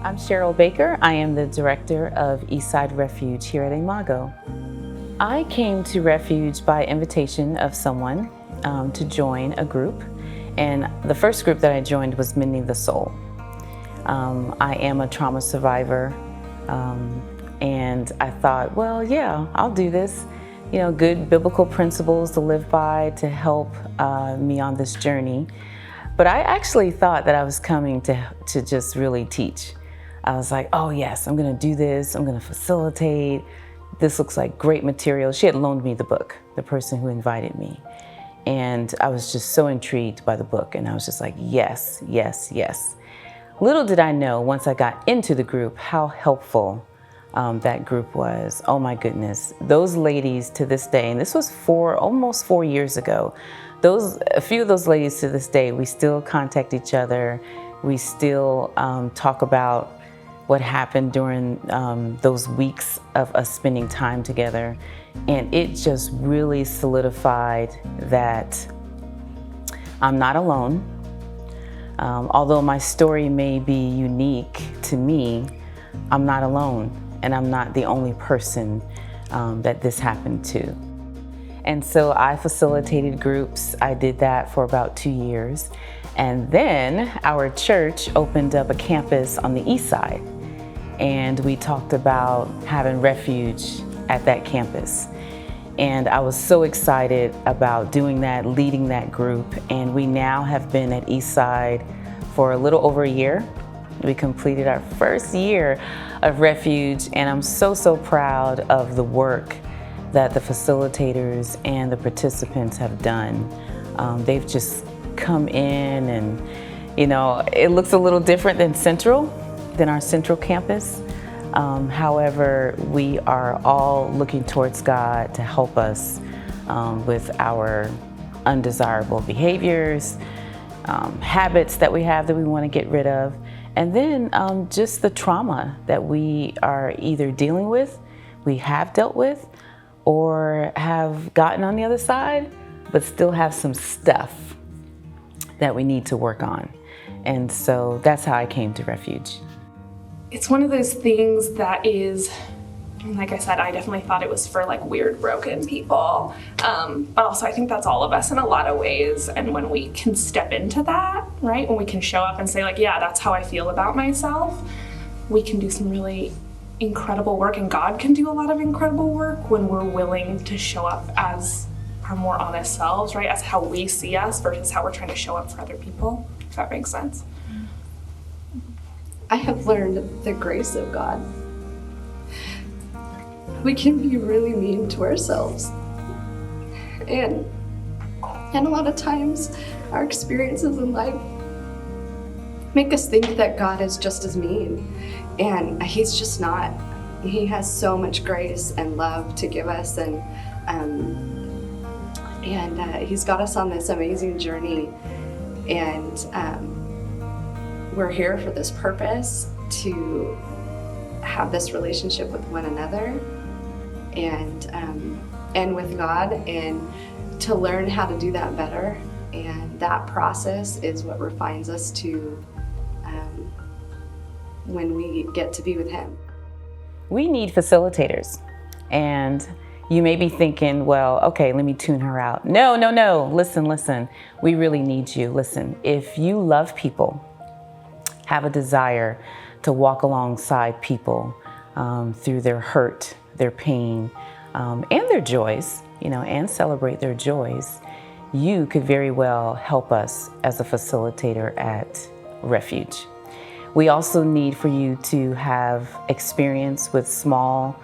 I'm Cheryl Baker. I am the director of Eastside Refuge here at Imago. I came to Refuge by invitation of someone to join a group, and the first group that I joined was Mending the Soul. I am a trauma survivor, and I thought, well, yeah, I'll do this. You know, good biblical principles to live by to help me on this journey. But I actually thought that I was coming to just really teach. I was like, oh yes, I'm gonna do this, I'm gonna facilitate. This looks like great material. She had loaned me the book, the person who invited me. And I was just so intrigued by the book, and I was just like, yes, yes, yes. Little did I know, once I got into the group, how helpful that group was. Oh my goodness. Those ladies to this day, and this was almost 4 years ago, a few of those ladies to this day, we still contact each other. We still talk about what happened during those weeks of us spending time together. And it just really solidified that I'm not alone. Although my story may be unique to me, I'm not alone, and I'm not the only person that this happened to. And so I facilitated groups. I did that for about 2 years. And then our church opened up a campus on the east side. And we talked about having refuge at that campus. And I was so excited about doing that, leading that group. And we now have been at Eastside for a little over a year. We completed our first year of refuge, and I'm so proud of the work that the facilitators and the participants have done. They've just come in, and you know, it looks a little different than our central campus. However, we are all looking towards God to help us with our undesirable behaviors, habits that we have that we want to get rid of, and then just the trauma that we are either dealing with, we have dealt with, or have gotten on the other side, but still have some stuff that we need to work on. And so that's how I came to Refuge. It's one of those things that is, like I said, I definitely thought it was for like weird, broken people. But also I think that's all of us in a lot of ways. And when we can step into that, right? When we can show up and say like, yeah, that's how I feel about myself, we can do some really incredible work, and God can do a lot of incredible work when we're willing to show up as our more honest selves, right? As how we see us versus how we're trying to show up for other people, if that makes sense. I have learned the grace of God. We can be really mean to ourselves. And a lot of times our experiences in life make us think that God is just as mean. And he's just not. He has so much grace and love to give us, and he's got us on this amazing journey, and we're here for this purpose, to have this relationship with one another and with God, and to learn how to do that better. And that process is what refines us to when we get to be with him. We need facilitators. And you may be thinking, well, okay, let me tune her out. No. Listen. We really need you. Listen, if you love people, have a desire to walk alongside people through their hurt, their pain, and their joys, you know, and celebrate their joys, you could very well help us as a facilitator at Refuge. We also need for you to have experience with small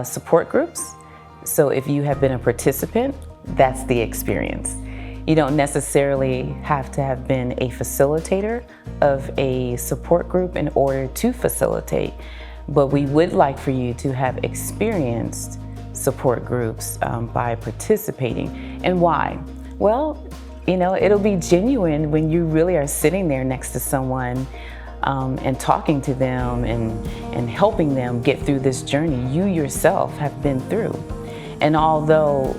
support groups. So if you have been a participant, that's the experience. You don't necessarily have to have been a facilitator of a support group in order to facilitate, but we would like for you to have experienced support groups by participating. And why? Well, you know, it'll be genuine when you really are sitting there next to someone and talking to them and helping them get through this journey you yourself have been through. And although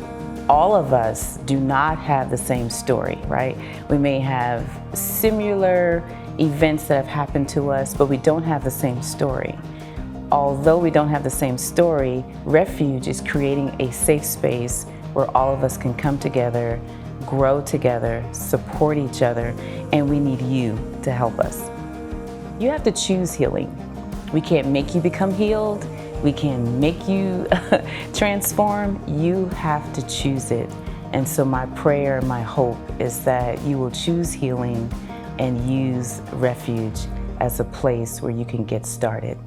all of us do not have the same story, right? We may have similar events that have happened to us, but we don't have the same story. Although we don't have the same story, Refuge is creating a safe space where all of us can come together, grow together, support each other, and we need you to help us. You have to choose healing. We can't make you become healed. We can make you transform. You have to choose it. And so my prayer, my hope is that you will choose healing and use Refuge as a place where you can get started.